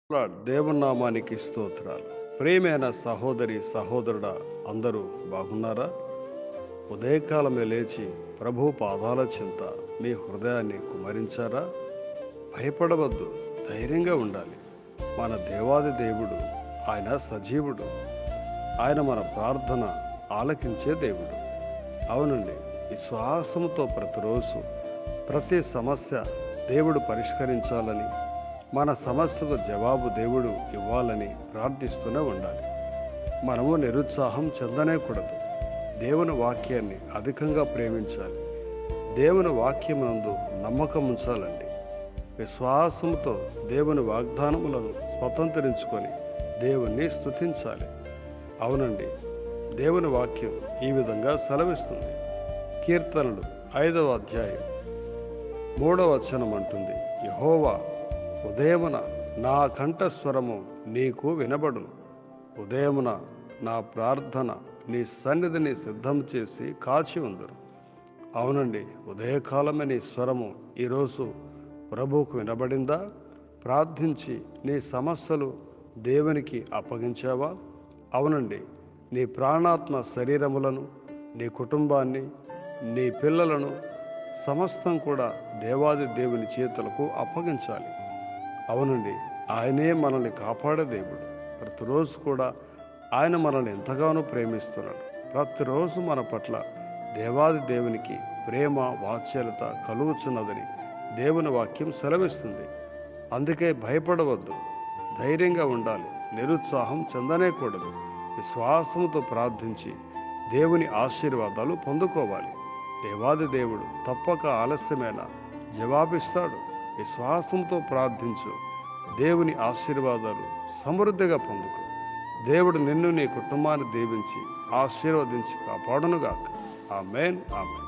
దేవుని నామానికి స్తోత్రాలు. ప్రియమైన సహోదరి సహోదరుడా, అందరూ బాగున్నారా? ఉదయకాలమే లేచి ప్రభు పాదాల చింత మీ హృదయాన్ని కుమరించారా? భయపడవద్దు, ధైర్యంగా ఉండాలి. మన దేవాది దేవుడు, ఆయన సజీవుడు. ఆయన మన ప్రార్థన ఆలకించే దేవుడు. అవునండి, విశ్వాసంతో ప్రతిరోజు ప్రతి సమస్య దేవుడు పరిష్కరించాలని, మన సమస్యకు జవాబు దేవుడు ఇవ్వాలని ప్రార్థిస్తూనే ఉండాలి. మనము నిరుత్సాహం చెందనేకూడదు. దేవుని వాక్యాన్ని అధికంగా ప్రేమించాలి. దేవుని వాక్యమునందు నమ్మకం ఉంచాలండి. విశ్వాసంతో దేవుని వాగ్దానములను స్వతంత్రించుకొని దేవుణ్ణి స్తుతించాలి. అవునండి, దేవుని వాక్యం ఈ విధంగా సెలవిస్తుంది. కీర్తనలు 5వ అధ్యాయం 3వ వచనం అంటుంది, యెహోవా, ఉదయమున నా కంఠస్వరము నీకు వినబడును. ఉదయమున నా ప్రార్థన నీ సన్నిధిని సిద్ధం చేసి కాచి ఉందరు. అవునండి, ఉదయకాలమే నీ స్వరము ఈరోజు ప్రభువుకు వినబడిందా? ప్రార్థించి నీ సమస్యలు దేవునికి అప్పగించావా? అవునండి, నీ ప్రాణాత్మ శరీరములను, నీ కుటుంబాన్ని, నీ పిల్లలను సమస్తం కూడా దేవాది దేవుని చేతులకు అప్పగించాలి. అవునండి, ఆయనే మనల్ని కాపాడే దేవుడు. ప్రతిరోజు కూడా ఆయన మనల్ని ఎంతగానో ప్రేమిస్తున్నాడు. ప్రతిరోజు మన పట్ల దేవాది దేవునికి ప్రేమ వాత్సల్యత కలుగుచున్నదని దేవుని వాక్యం సెలవిస్తుంది. అందుకే భయపడవద్దు, ధైర్యంగా ఉండాలి. నిరుత్సాహం చెందనేకూడదు. విశ్వాసంతో ప్రార్థించి దేవుని ఆశీర్వాదాలు పొందుకోవాలి. దేవాది దేవుడు తప్పక ఆలస్యమైన జవాబిస్తాడు. విశ్వాసంతో ప్రార్థించు, దేవుని ఆశీర్వాదాలు సమృద్ధిగా పొందుకో. దేవుడు నిన్ను, నీ కుటుంబాన్ని దీవించి ఆశీర్వదించి కాపాడునుగాక. ఆమేన్, ఆమేన్.